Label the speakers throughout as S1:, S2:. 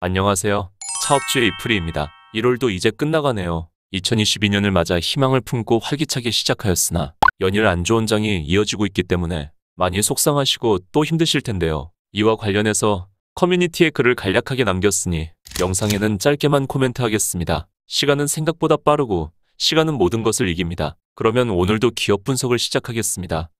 S1: 안녕하세요. 차업주의 이프리입니다. 1월도 이제 끝나가네요. 2022년을 맞아 희망을 품고 활기차게 시작하였으나 연일 안 좋은 장이 이어지고 있기 때문에 많이 속상하시고 또 힘드실 텐데요. 이와 관련해서 커뮤니티에 글을 간략하게 남겼으니 영상에는 짧게만 코멘트하겠습니다. 시간은 생각보다 빠르고 시간은 모든 것을 이깁니다. 그러면 오늘도 기업 분석을 시작하겠습니다.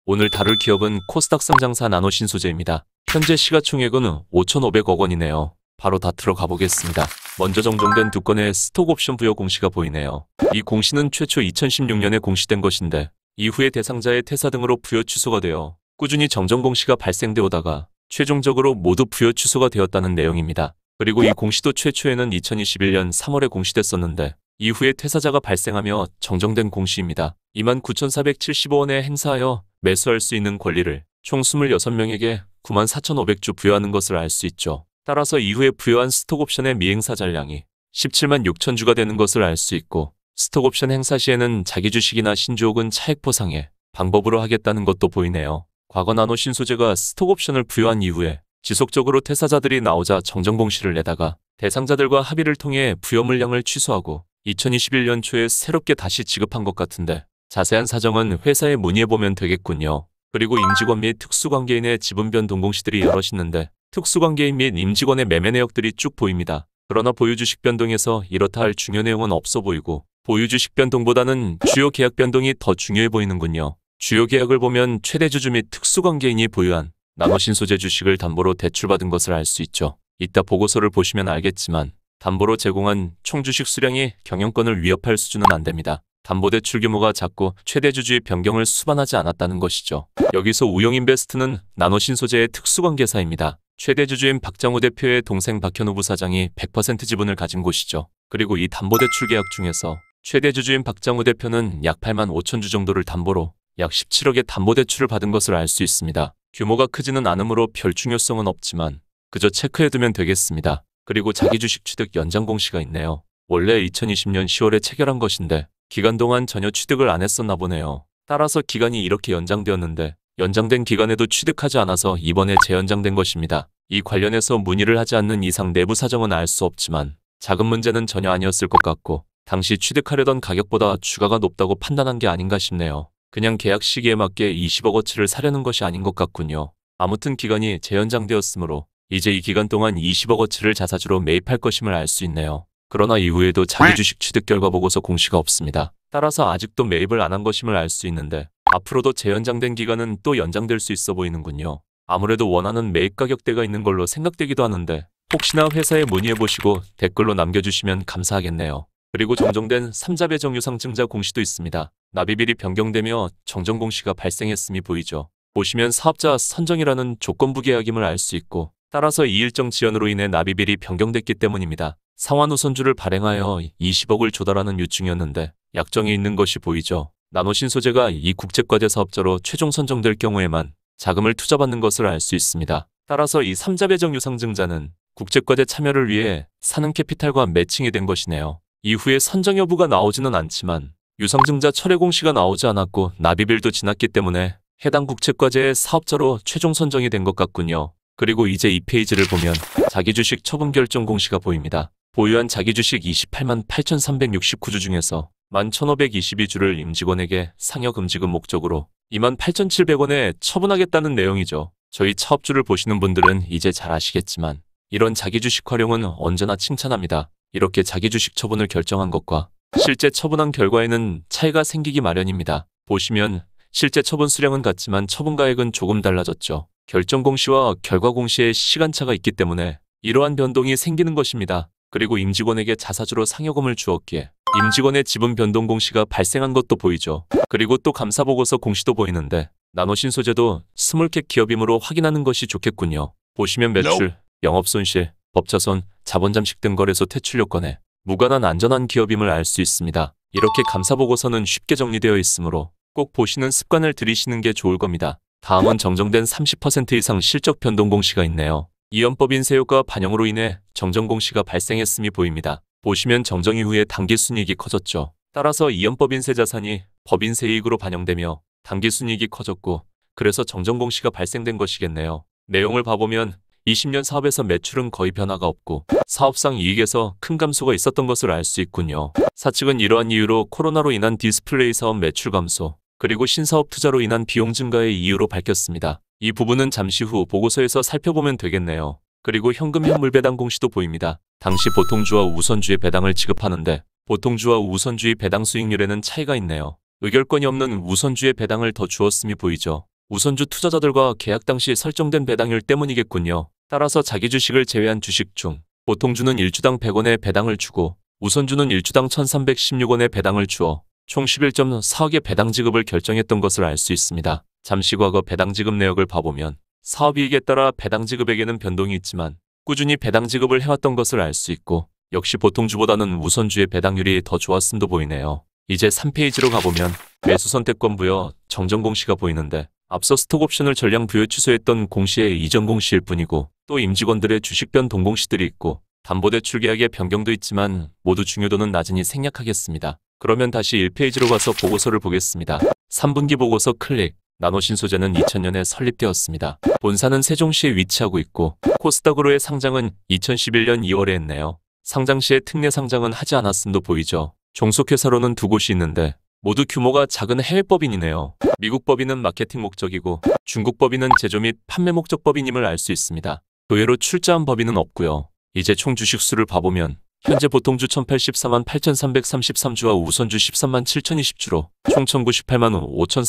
S1: 오늘 다룰 기업은 코스닥 상장사 나노신소재입니다. 현재 시가총액은 5,500억 원이네요. 바로 다 들어가 보겠습니다. 먼저 정정된 두 건의 스톡옵션 부여 공시가 보이네요. 이 공시는 최초 2016년에 공시된 것인데 이후에 대상자의 퇴사 등으로 부여 취소가 되어 꾸준히 정정 공시가 발생되어 오다가 최종적으로 모두 부여 취소가 되었다는 내용입니다. 그리고 이 공시도 최초에는 2021년 3월에 공시됐었는데 이후에 퇴사자가 발생하며 정정된 공시입니다. 29,475원에 행사하여 매수할 수 있는 권리를 총 26명에게 94,500주 부여하는 것을 알 수 있죠. 따라서 이후에 부여한 스톡옵션의 미행사 잔량이 17만 6천 주가 되는 것을 알 수 있고 스톡옵션 행사 시에는 자기 주식이나 신주 혹은 차액 포상의 방법으로 하겠다는 것도 보이네요. 과거 나노신소재가 스톡옵션을 부여한 이후에 지속적으로 퇴사자들이 나오자 정정공시를 내다가 대상자들과 합의를 통해 부여 물량을 취소하고 2021년 초에 새롭게 다시 지급한 것 같은데 자세한 사정은 회사에 문의해보면 되겠군요. 그리고 임직원 및 특수관계인의 지분 변동 공시들이 여럿 있는데 특수관계인 및 임직원의 매매 내역들이 쭉 보입니다. 그러나 보유주식 변동에서 이렇다 할 중요 내용은 없어 보이고 보유주식 변동보다는 주요 계약 변동이 더 중요해 보이는군요. 주요 계약을 보면 최대 주주 및 특수관계인이 보유한 나노신소재 주식을 담보로 대출받은 것을 알 수 있죠. 이따 보고서를 보시면 알겠지만 담보로 제공한 총 주식 수량이 경영권을 위협할 수준은 안 됩니다. 담보대출 규모가 작고 최대 주주의 변경을 수반하지 않았다는 것이죠. 여기서 우영인베스트는 나노신소재의 특수관계사입니다. 최대 주주인 박장우 대표의 동생 박현우 부사장이 100% 지분을 가진 곳이죠. 그리고 이 담보대출 계약 중에서 최대 주주인 박장우 대표는 약 8만 5천 주 정도를 담보로 약 17억의 담보대출을 받은 것을 알 수 있습니다. 규모가 크지는 않으므로 별 중요성은 없지만 그저 체크해두면 되겠습니다. 그리고 자기 주식 취득 연장 공시가 있네요. 원래 2020년 10월에 체결한 것인데 기간 동안 전혀 취득을 안 했었나 보네요. 따라서 기간이 이렇게 연장되었는데 연장된 기간에도 취득하지 않아서 이번에 재연장된 것입니다. 이 관련해서 문의를 하지 않는 이상 내부 사정은 알 수 없지만 자금 문제는 전혀 아니었을 것 같고 당시 취득하려던 가격보다 주가가 높다고 판단한 게 아닌가 싶네요. 그냥 계약 시기에 맞게 20억어치를 사려는 것이 아닌 것 같군요. 아무튼 기간이 재연장되었으므로 이제 이 기간 동안 20억어치를 자사주로 매입할 것임을 알 수 있네요. 그러나 이후에도 자기 주식 취득 결과 보고서 공시가 없습니다. 따라서 아직도 매입을 안 한 것임을 알 수 있는데 앞으로도 재연장된 기간은 또 연장될 수 있어 보이는군요. 아무래도 원하는 매입 가격대가 있는 걸로 생각되기도 하는데 혹시나 회사에 문의해보시고 댓글로 남겨주시면 감사하겠네요. 그리고 정정된 3자배 정유상증자 공시도 있습니다. 납입일이 변경되며 정정 공시가 발생했음이 보이죠. 보시면 사업자 선정이라는 조건부 계약임을 알 수 있고 따라서 이 일정 지연으로 인해 납입일이 변경됐기 때문입니다. 상환우선주를 발행하여 20억을 조달하는 유증이었는데 약정이 있는 것이 보이죠. 나노신소재가 이 국제과제 사업자로 최종 선정될 경우에만 자금을 투자받는 것을 알 수 있습니다. 따라서 이 3자 배정 유상증자는 국제과제 참여를 위해 사는캐피탈과 매칭이 된 것이네요. 이후에 선정 여부가 나오지는 않지만 유상증자 철회 공시가 나오지 않았고 납입일도 지났기 때문에 해당 국제과제의 사업자로 최종 선정이 된 것 같군요. 그리고 이제 이 페이지를 보면 자기 주식 처분 결정 공시가 보입니다. 보유한 자기 주식 28만 8,369주 중에서 11,522주를 임직원에게 상여금지금 목적으로 28,700원에 처분하겠다는 내용이죠. 저희 차업주를 보시는 분들은 이제 잘 아시겠지만 이런 자기 주식 활용은 언제나 칭찬합니다. 이렇게 자기 주식 처분을 결정한 것과 실제 처분한 결과에는 차이가 생기기 마련입니다. 보시면 실제 처분 수량은 같지만 처분 가액은 조금 달라졌죠. 결정 공시와 결과 공시에 시간차가 있기 때문에 이러한 변동이 생기는 것입니다. 그리고 임직원에게 자사주로 상여금을 주었기에 임직원의 지분 변동 공시가 발생한 것도 보이죠. 그리고 또 감사보고서 공시도 보이는데 나노신소재도 스몰캡 기업이므로 확인하는 것이 좋겠군요. 보시면 매출, 영업손실, 법차손, 자본잠식 등 거래소 퇴출 요건에 무관한 안전한 기업임을 알 수 있습니다. 이렇게 감사보고서는 쉽게 정리되어 있으므로 꼭 보시는 습관을 들이시는 게 좋을 겁니다. 다음은 정정된 30% 이상 실적 변동 공시가 있네요. 이연법 인쇄효과 반영으로 인해 정정 공시가 발생했음이 보입니다. 보시면 정정 이후에 당기순이익이 커졌죠. 따라서 이연법인세 자산이 법인세 이익으로 반영되며 당기순이익이 커졌고 그래서 정정공시가 발생된 것이겠네요. 내용을 봐보면 20년 사업에서 매출은 거의 변화가 없고 사업상 이익에서 큰 감소가 있었던 것을 알 수 있군요. 사측은 이러한 이유로 코로나로 인한 디스플레이 사업 매출 감소 그리고 신사업 투자로 인한 비용 증가의 이유로 밝혔습니다. 이 부분은 잠시 후 보고서에서 살펴보면 되겠네요. 그리고 현금 현물 배당 공시도 보입니다. 당시 보통주와 우선주의 배당을 지급하는데 보통주와 우선주의 배당 수익률에는 차이가 있네요. 의결권이 없는 우선주의 배당을 더 주었음이 보이죠. 우선주 투자자들과 계약 당시 설정된 배당률 때문이겠군요. 따라서 자기 주식을 제외한 주식 중 보통주는 1주당 100원의 배당을 주고 우선주는 1주당 1316원의 배당을 주어 총 11.4억의 배당 지급을 결정했던 것을 알 수 있습니다. 잠시 과거 배당 지급 내역을 봐보면 사업이익에 따라 배당 지급액에는 변동이 있지만 꾸준히 배당 지급을 해왔던 것을 알 수 있고 역시 보통주보다는 우선주의 배당률이 더 좋았음도 보이네요. 이제 3페이지로 가보면 매수 선택권 부여 정정 공시가 보이는데 앞서 스톡옵션을 전량 부여 취소했던 공시의 이전 공시일 뿐이고 또 임직원들의 주식 변동 공시들이 있고 담보대출 계약의 변경도 있지만 모두 중요도는 낮으니 생략하겠습니다. 그러면 다시 1페이지로 가서 보고서를 보겠습니다. 3분기 보고서 클릭. 나노신소재는 2000년에 설립되었습니다. 본사는 세종시에 위치하고 있고 코스닥으로의 상장은 2011년 2월에 했네요. 상장 시에 특례 상장은 하지 않았음도 보이죠. 종속회사로는 두 곳이 있는데 모두 규모가 작은 해외 법인이네요. 미국 법인은 마케팅 목적이고 중국 법인은 제조 및 판매 목적 법인임을 알 수 있습니다. 의외로 출자한 법인은 없고요. 이제 총 주식수를 봐보면 현재 보통주 1084만 8333주와 우선주 13만 7020주로 총 1098만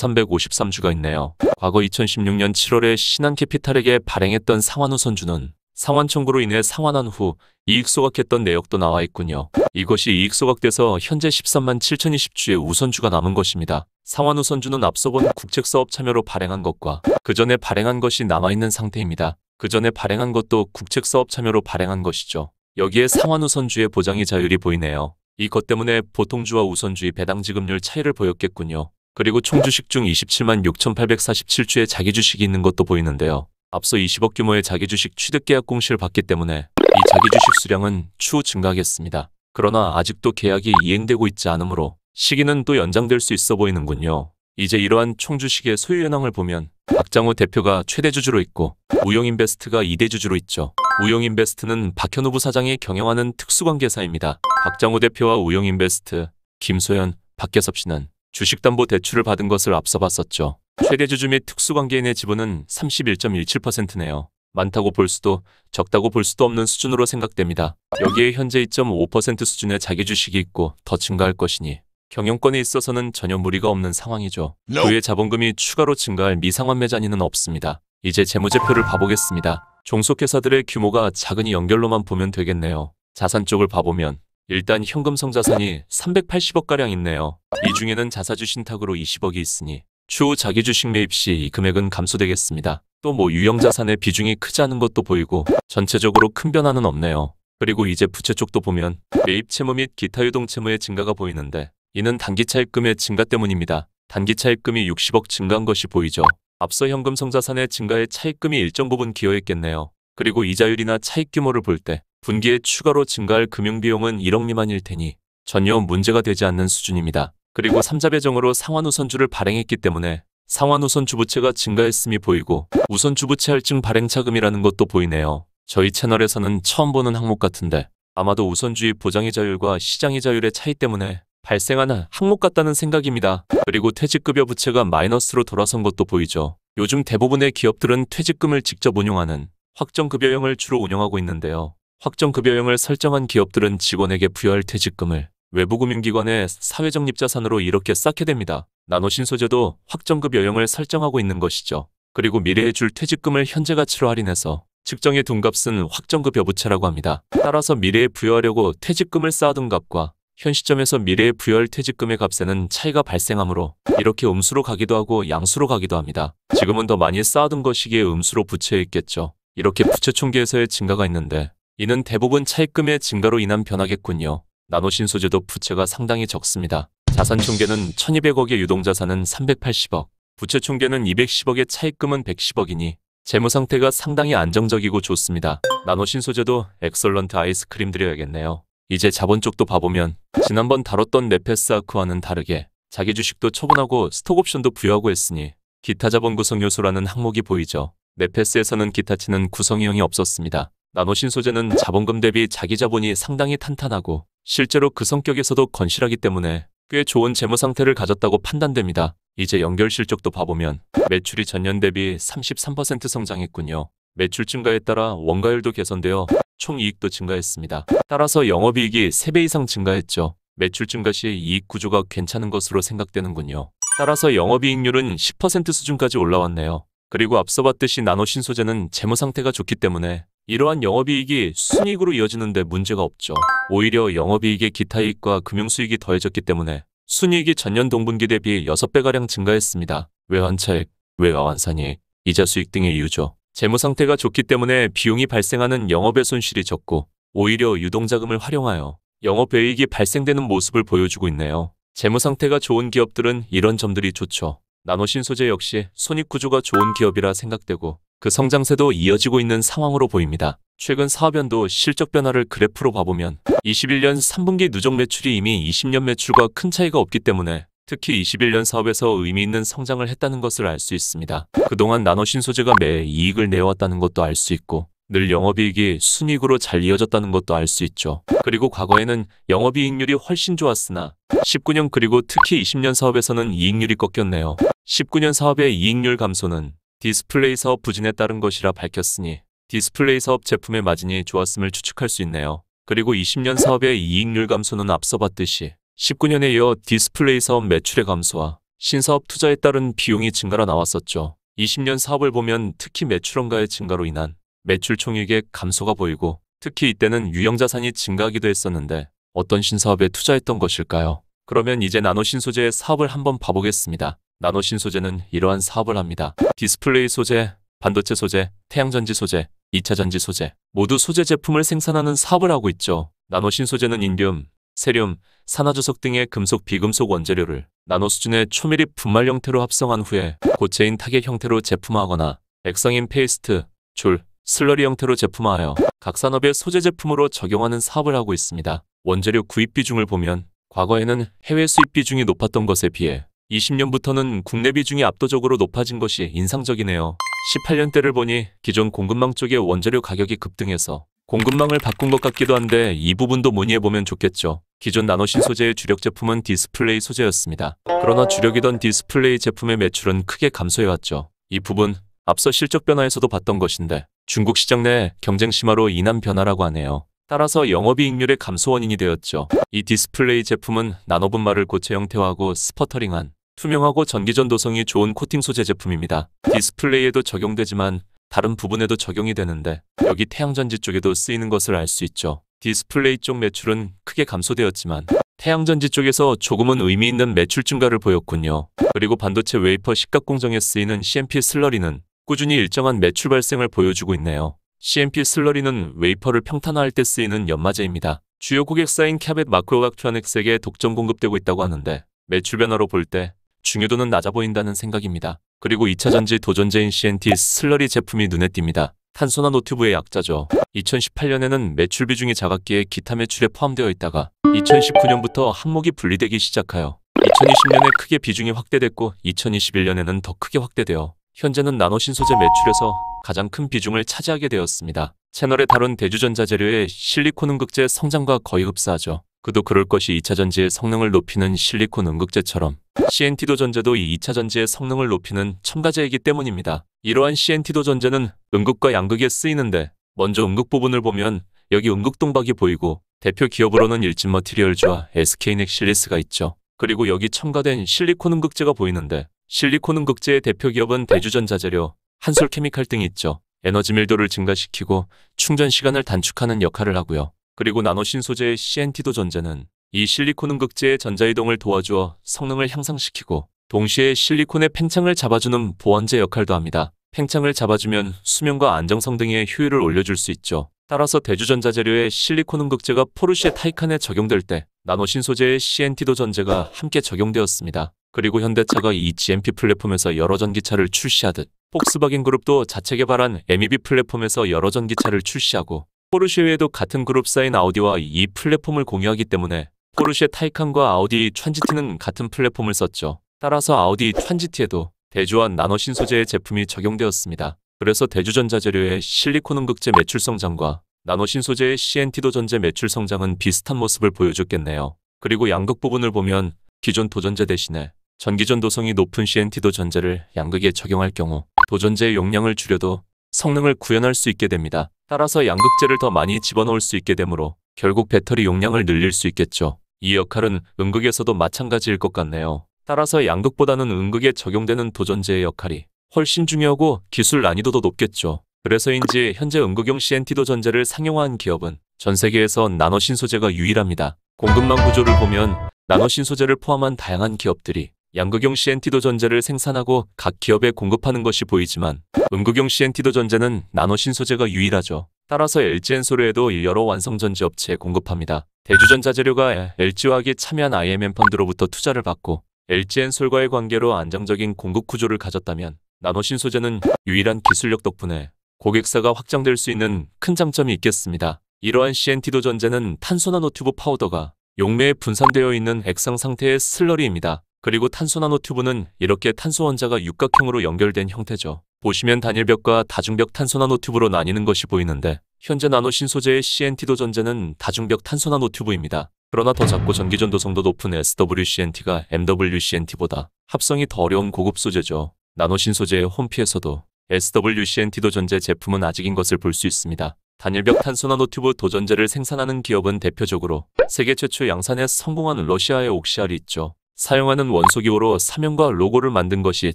S1: 5353주가 있네요. 과거 2016년 7월에 신한캐피탈에게 발행했던 상환우선주는 상환 청구로 인해 상환한 후 이익 소각했던 내역도 나와 있군요. 이것이 이익 소각돼서 현재 13만 7020주의 우선주가 남은 것입니다. 상환 우선주는 앞서 본 국책사업 참여로 발행한 것과 그 전에 발행한 것이 남아있는 상태입니다. 그 전에 발행한 것도 국책사업 참여로 발행한 것이죠. 여기에 상환 우선주의 보장이 자율이 보이네요. 이것 때문에 보통주와 우선주의 배당 지급률 차이를 보였겠군요. 그리고 총 주식 중 27만 6847주의 자기 주식이 있는 것도 보이는데요. 앞서 20억 규모의 자기주식 취득계약 공시를 받기 때문에 이 자기주식 수량은 추후 증가하겠습니다. 그러나 아직도 계약이 이행되고 있지 않으므로 시기는 또 연장될 수 있어 보이는군요. 이제 이러한 총주식의 소유 현황을 보면 박장호 대표가 최대 주주로 있고 우영인베스트가 2대 주주로 있죠. 우영인베스트는 박현우 부사장이 경영하는 특수관계사입니다. 박장호 대표와 우영인베스트, 김소연, 박계섭 씨는 주식담보대출을 받은 것을 앞서 봤었죠. 최대 주주 및 특수관계인의 지분은 31.17%네요. 많다고 볼 수도 적다고 볼 수도 없는 수준으로 생각됩니다. 여기에 현재 2.5% 수준의 자기 주식이 있고 더 증가할 것이니 경영권에 있어서는 전혀 무리가 없는 상황이죠. 그의 자본금이 추가로 증가할 미상환 매자니는 없습니다. 이제 재무제표를 봐보겠습니다. 종속회사들의 규모가 작으니 연결로만 보면 되겠네요. 자산 쪽을 봐보면 일단 현금성 자산이 380억가량 있네요. 이 중에는 자사주 신탁으로 20억이 있으니 추후 자기 주식 매입 시 이 금액은 감소되겠습니다. 또 유형자산의 비중이 크지 않은 것도 보이고 전체적으로 큰 변화는 없네요. 그리고 이제 부채 쪽도 보면 매입 채무 및 기타 유동 채무의 증가가 보이는데 이는 단기 차입금의 증가 때문입니다. 단기 차입금이 60억 증가한 것이 보이죠. 앞서 현금성 자산의 증가에 차입금이 일정 부분 기여했겠네요. 그리고 이자율이나 차입 규모를 볼 때 분기에 추가로 증가할 금융비용은 1억 미만일 테니 전혀 문제가 되지 않는 수준입니다. 그리고 3자 배정으로 상환우선주를 발행했기 때문에 상환우선주 부채가 증가했음이 보이고 우선주 부채 할증 발행 차금이라는 것도 보이네요. 저희 채널에서는 처음 보는 항목 같은데 아마도 우선주의 보장의 자율과 시장의 자율의 차이 때문에 발생하는 항목 같다는 생각입니다. 그리고 퇴직급여 부채가 마이너스로 돌아선 것도 보이죠. 요즘 대부분의 기업들은 퇴직금을 직접 운용하는 확정급여형을 주로 운영하고 있는데요. 확정급여형을 설정한 기업들은 직원에게 부여할 퇴직금을 외부금융기관의 사회적립자산으로 이렇게 쌓게 됩니다. 나노신소재도 확정급여형을 설정하고 있는 것이죠. 그리고 미래에 줄 퇴직금을 현재 가치로 할인해서 측정해 둔 값은 확정급여 부채라고 합니다. 따라서 미래에 부여하려고 퇴직금을 쌓아둔 값과 현 시점에서 미래에 부여할 퇴직금의 값에는 차이가 발생하므로 이렇게 음수로 가기도 하고 양수로 가기도 합니다. 지금은 더 많이 쌓아둔 것이기에 음수로 부채에 있겠죠. 이렇게 부채 총계에서의 증가가 있는데 이는 대부분 차입금의 증가로 인한 변화겠군요. 나노신소재도 부채가 상당히 적습니다. 자산 총계는 1200억의 유동자산은 380억, 부채 총계는 210억의 차입금은 110억이니 재무 상태가 상당히 안정적이고 좋습니다. 나노신소재도 엑설런트 아이스크림 드려야겠네요. 이제 자본 쪽도 봐보면 지난번 다뤘던 네페스아크와는 다르게 자기 주식도 처분하고 스톡옵션도 부여하고 했으니 기타 자본 구성 요소라는 항목이 보이죠. 네페스에서는 기타치는 구성이형이 없었습니다. 나노신소재는 자본금 대비 자기 자본이 상당히 탄탄하고 실제로 그 성격에서도 건실하기 때문에 꽤 좋은 재무 상태를 가졌다고 판단됩니다. 이제 연결 실적도 봐보면 매출이 전년 대비 33% 성장했군요. 매출 증가에 따라 원가율도 개선되어 총이익도 증가했습니다. 따라서 영업이익이 3배 이상 증가했죠. 매출 증가 시 이익 구조가 괜찮은 것으로 생각되는군요. 따라서 영업이익률은 10% 수준까지 올라왔네요. 그리고 앞서 봤듯이 나노신소재는 재무 상태가 좋기 때문에 이러한 영업이익이 순이익으로 이어지는 데 문제가 없죠. 오히려 영업이익에 기타 이익과 금융수익이 더해졌기 때문에 순이익이 전년 동분기 대비 6배가량 증가했습니다. 외환차익, 외화환산이익, 이자 수익 등의 이유죠. 재무 상태가 좋기 때문에 비용이 발생하는 영업의 손실이 적고 오히려 유동자금을 활용하여 영업외이익이 발생되는 모습을 보여주고 있네요. 재무 상태가 좋은 기업들은 이런 점들이 좋죠. 나노신소재 역시 손익구조가 좋은 기업이라 생각되고 그 성장세도 이어지고 있는 상황으로 보입니다. 최근 사업연도 실적 변화를 그래프로 봐보면 21년 3분기 누적 매출이 이미 20년 매출과 큰 차이가 없기 때문에 특히 21년 사업에서 의미 있는 성장을 했다는 것을 알 수 있습니다. 그동안 나노신소재가 매 이익을 내어왔다는 것도 알 수 있고 늘 영업이익이 순이익으로 잘 이어졌다는 것도 알 수 있죠. 그리고 과거에는 영업이익률이 훨씬 좋았으나 19년 그리고 특히 20년 사업에서는 이익률이 꺾였네요. 19년 사업의 이익률 감소는 디스플레이 사업 부진에 따른 것이라 밝혔으니 디스플레이 사업 제품의 마진이 좋았음을 추측할 수 있네요. 그리고 20년 사업의 이익률 감소는 앞서 봤듯이 19년에 이어 디스플레이 사업 매출의 감소와 신사업 투자에 따른 비용이 증가로 나왔었죠. 20년 사업을 보면 특히 매출원가의 증가로 인한 매출 총액의 감소가 보이고 특히 이때는 유형자산이 증가하기도 했었는데 어떤 신사업에 투자했던 것일까요? 그러면 이제 나노신소재의 사업을 한번 봐보겠습니다. 나노신소재는 이러한 사업을 합니다. 디스플레이 소재, 반도체 소재, 태양전지 소재, 2차전지 소재 모두 소재 제품을 생산하는 사업을 하고 있죠. 나노신소재는 인디움, 세륨, 산화조석 등의 금속 비금속 원재료를 나노 수준의 초밀입 분말 형태로 합성한 후에 고체인 타겟 형태로 제품화하거나 액상인 페이스트, 줄, 슬러리 형태로 제품화하여 각 산업의 소재 제품으로 적용하는 사업을 하고 있습니다. 원재료 구입 비중을 보면 과거에는 해외 수입 비중이 높았던 것에 비해 20년부터는 국내 비중이 압도적으로 높아진 것이 인상적이네요. 18년대를 보니 기존 공급망 쪽의 원재료 가격이 급등해서 공급망을 바꾼 것 같기도 한데 이 부분도 문의해보면 좋겠죠. 기존 나노신소재의 주력 제품은 디스플레이 소재였습니다. 그러나 주력이던 디스플레이 제품의 매출은 크게 감소해왔죠. 이 부분 앞서 실적 변화에서도 봤던 것인데 중국 시장 내 경쟁 심화로 인한 변화라고 하네요. 따라서 영업이익률의 감소 원인이 되었죠. 이 디스플레이 제품은 나노분말을 고체 형태화하고 스퍼터링한 투명하고 전기전도성이 좋은 코팅 소재 제품입니다. 디스플레이에도 적용되지만 다른 부분에도 적용이 되는데 여기 태양전지 쪽에도 쓰이는 것을 알 수 있죠. 디스플레이 쪽 매출은 크게 감소되었지만 태양전지 쪽에서 조금은 의미 있는 매출 증가를 보였군요. 그리고 반도체 웨이퍼 식각 공정에 쓰이는 CMP 슬러리는 꾸준히 일정한 매출 발생을 보여주고 있네요. CMP 슬러리는 웨이퍼를 평탄화할 때 쓰이는 연마제입니다. 주요 고객사인 캬벳 마크로일렉트로닉스에게 독점 공급되고 있다고 하는데 매출 변화로 볼 때 중요도는 낮아 보인다는 생각입니다. 그리고 2차전지 도전제인 CNT 슬러리 제품이 눈에 띕니다. 탄소나 노트북의 약자죠. 2018년에는 매출 비중이 작았기에 기타 매출에 포함되어 있다가 2019년부터 항목이 분리되기 시작하여 2020년에 크게 비중이 확대됐고 2021년에는 더 크게 확대되어 현재는 나노신소재 매출에서 가장 큰 비중을 차지하게 되었습니다. 채널에 다룬 대주전자 재료의 실리콘 음극재 성장과 거의 흡사하죠. 그도 그럴 것이 2차전지의 성능을 높이는 실리콘 음극재처럼 CNT도 전제도 이 2차전지의 성능을 높이는 첨가제이기 때문입니다. 이러한 CNT도 전제는 음극과 양극에 쓰이는데 먼저 음극 부분을 보면 여기 음극동박이 보이고 대표 기업으로는 일진머티리얼즈와 SK넥실리스가 있죠. 그리고 여기 첨가된 실리콘 음극재가 보이는데 실리콘 음극재의 대표 기업은 대주전자재료, 한솔케미칼 등이 있죠. 에너지 밀도를 증가시키고 충전 시간을 단축하는 역할을 하고요. 그리고 나노신소재의 CNT도 전제는 이 실리콘 음극재의 전자이동을 도와주어 성능을 향상시키고 동시에 실리콘의 팽창을 잡아주는 보완제 역할도 합니다. 팽창을 잡아주면 수명과 안정성 등의 효율을 올려줄 수 있죠. 따라서 대주전자 재료의 실리콘 음극재가 포르쉐 타이칸에 적용될 때 나노신소재의 CNT도 전제가 함께 적용되었습니다. 그리고 현대차가 이 GMP 플랫폼에서 여러 전기차를 출시하듯 폭스바겐 그룹도 자체 개발한 MEB 플랫폼에서 여러 전기차를 출시하고 포르쉐 외에도 같은 그룹사인 아우디와 이 플랫폼을 공유하기 때문에 포르쉐 타이칸과 아우디 트란지트는 같은 플랫폼을 썼죠. 따라서 아우디 트란지트에도 대주와 나노 신소재의 제품이 적용되었습니다. 그래서 대주전자 재료의 실리콘 음극재 매출 성장과 나노 신소재의 CNT도 전재 매출 성장은 비슷한 모습을 보여줬겠네요. 그리고 양극 부분을 보면 기존 도전재 대신에 전기전 도성이 높은 CNT도 전재를 양극에 적용할 경우 도전재의 용량을 줄여도 성능을 구현할 수 있게 됩니다. 따라서 양극재를 더 많이 집어넣을 수 있게 되므로 결국 배터리 용량을 늘릴 수 있겠죠. 이 역할은 음극에서도 마찬가지일 것 같네요. 따라서 양극보다는 음극에 적용되는 도전재의 역할이 훨씬 중요하고 기술 난이도도 높겠죠. 그래서인지 현재 음극용 CNT도 전재를 상용화한 기업은 전 세계에서 나노 신소재가 유일합니다. 공급망 구조를 보면 나노 신소재를 포함한 다양한 기업들이 양극용 CNT도 전재를 생산하고 각 기업에 공급하는 것이 보이지만 음극용 CNT도 전재는 나노 신소재가 유일하죠. 따라서 LG엔솔에도 여러 완성전지 업체에 공급합니다. 대주전자재료가 LG화학이 참여한 IMM 펀드로부터 투자를 받고 LG엔솔과의 관계로 안정적인 공급 구조를 가졌다면 나노 신소재는 유일한 기술력 덕분에 고객사가 확장될 수 있는 큰 장점이 있겠습니다. 이러한 CNT도 전재는 탄소 나노튜브 파우더가 용매에 분산되어 있는 액상 상태의 슬러리입니다. 그리고 탄소 나노튜브는 이렇게 탄소 원자가 육각형으로 연결된 형태죠. 보시면 단일벽과 다중벽 탄소 나노튜브로 나뉘는 것이 보이는데 현재 나노 신소재의 CNT도 전재는 다중벽 탄소 나노튜브입니다. 그러나 더 작고 전기전 도성도 높은 SWCNT가 MWCNT보다 합성이 더 어려운 고급 소재죠. 나노 신소재의 홈피에서도 SWCNT도 전재 제품은 아직인 것을 볼 수 있습니다. 단일벽 탄소 나노튜브 도전재를 생산하는 기업은 대표적으로 세계 최초 양산에 성공한 러시아의 옥시알이 있죠. 사용하는 원소기호로 사명과 로고를 만든 것이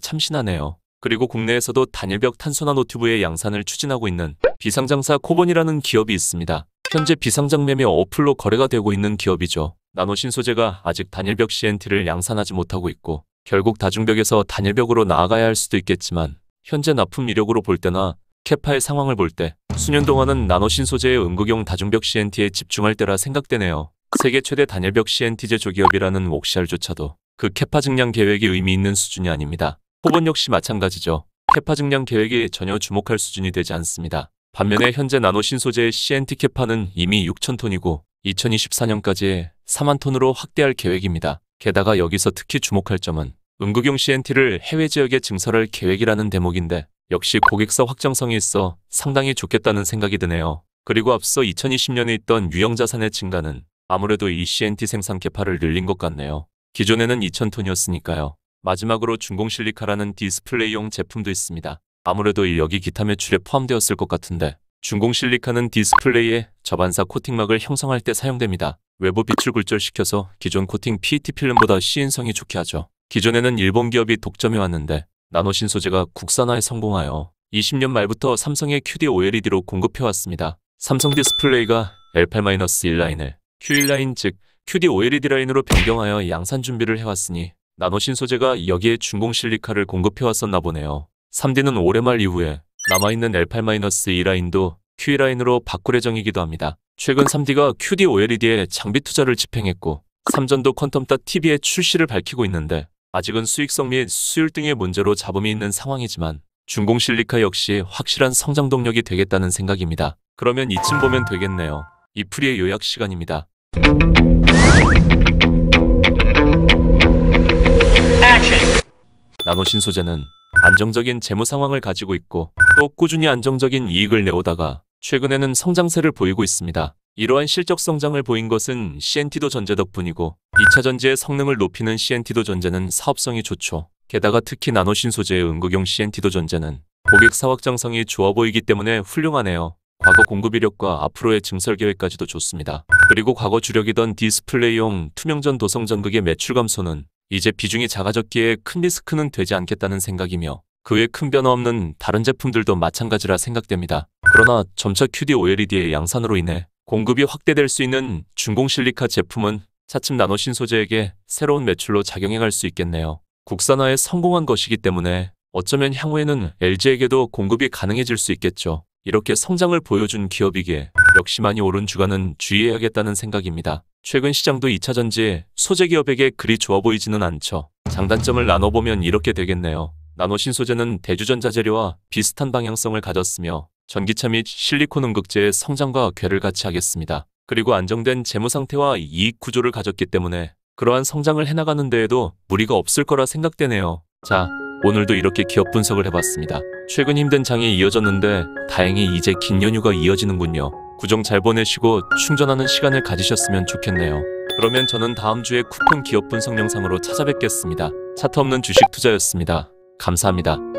S1: 참신하네요. 그리고 국내에서도 단일벽 탄소 나노튜브의 양산을 추진하고 있는 비상장사 코본이라는 기업이 있습니다. 현재 비상장 매매 어플로 거래가 되고 있는 기업이죠. 나노 신소재가 아직 단일벽 CNT를 양산하지 못하고 있고 결국 다중벽에서 단일벽으로 나아가야 할 수도 있겠지만 현재 납품 이력으로 볼 때나 캐파의 상황을 볼 때 수년 동안은 나노 신소재의 음극용 다중벽 CNT에 집중할 때라 생각되네요. 세계 최대 단일벽 CNT 제조기업이라는 옥시알조차도 그 캐파 증량 계획이 의미 있는 수준이 아닙니다. 코본 역시 마찬가지죠. 캐파 증량 계획이 전혀 주목할 수준이 되지 않습니다. 반면에 현재 나노 신소재의 CNT 캐파는 이미 6,000톤이고 2024년까지 4만 톤으로 확대할 계획입니다. 게다가 여기서 특히 주목할 점은 음극용 CNT를 해외 지역에 증설할 계획이라는 대목인데 역시 고객사 확장성이 있어 상당히 좋겠다는 생각이 드네요. 그리고 앞서 2020년에 있던 유형자산의 증가는 아무래도 이 CNT 생산 캐파를 늘린 것 같네요. 기존에는 2,000톤이었으니까요. 마지막으로 중공실리카라는 디스플레이용 제품도 있습니다. 아무래도 여기 기타 매출에 포함되었을 것 같은데 중공실리카는 디스플레이에 저반사 코팅막을 형성할 때 사용됩니다. 외부 빛을 굴절시켜서 기존 코팅 PET 필름보다 시인성이 좋게 하죠. 기존에는 일본 기업이 독점해왔는데 나노 신소재가 국산화에 성공하여 20년 말부터 삼성의 QD OLED로 공급해왔습니다. 삼성 디스플레이가 L8-1 라인을 Q1 라인 즉 QD OLED 라인으로 변경하여 양산 준비를 해왔으니 나노 신소재가 여기에 중공실리카를 공급해왔었나 보네요. 3D는 올해 말 이후에 남아있는 L8-2 라인도 QE 라인으로 바꿀 예정이기도 합니다. 최근 3D가 QD OLED에 장비 투자를 집행했고 삼전도 퀀텀.tv에 출시를 밝히고 있는데 아직은 수익성 및 수율 등의 문제로 잡음이 있는 상황이지만 중공실리카 역시 확실한 성장 동력이 되겠다는 생각입니다. 그러면 이쯤 보면 되겠네요. 이프리의 요약 시간입니다. 나노 신소재는 안정적인 재무 상황을 가지고 있고 또 꾸준히 안정적인 이익을 내오다가 최근에는 성장세를 보이고 있습니다. 이러한 실적 성장을 보인 것은 CNT도 전재 덕분이고 2차 전지의 성능을 높이는 CNT도 전재는 사업성이 좋죠. 게다가 특히 나노 신소재의 음극용 CNT도 전재는 고객사 확장성이 좋아 보이기 때문에 훌륭하네요. 과거 공급 이력과 앞으로의 증설 계획까지도 좋습니다. 그리고 과거 주력이던 디스플레이용 투명전 도성 전극의 매출 감소는 이제 비중이 작아졌기에 큰 리스크는 되지 않겠다는 생각이며 그 외 큰 변화 없는 다른 제품들도 마찬가지라 생각됩니다. 그러나 점차 QD OLED의 양산으로 인해 공급이 확대될 수 있는 중공실리카 제품은 차츰 나노 신소재에게 새로운 매출로 작용해 갈 수 있겠네요. 국산화에 성공한 것이기 때문에 어쩌면 향후에는 LG에게도 공급이 가능해질 수 있겠죠. 이렇게 성장을 보여준 기업이기에 역시 많이 오른 주가는 주의해야겠다는 생각입니다. 최근 시장도 2차 전지 소재 기업에게 그리 좋아 보이지는 않죠. 장단점을 나눠보면 이렇게 되겠네요. 나노 신소재는 대주전자 재료와 비슷한 방향성을 가졌으며 전기차 및 실리콘 음극재의 성장과 궤를 같이 하겠습니다. 그리고 안정된 재무 상태와 이익 구조를 가졌기 때문에 그러한 성장을 해나가는 데에도 무리가 없을 거라 생각되네요. 자, 오늘도 이렇게 기업 분석을 해봤습니다. 최근 힘든 장이 이어졌는데 다행히 이제 긴 연휴가 이어지는군요. 구정 잘 보내시고 충전하는 시간을 가지셨으면 좋겠네요. 그러면 저는 다음 주에 쿠폰 기업 분석 영상으로 찾아뵙겠습니다. 차트 없는 주식 투자였습니다. 감사합니다.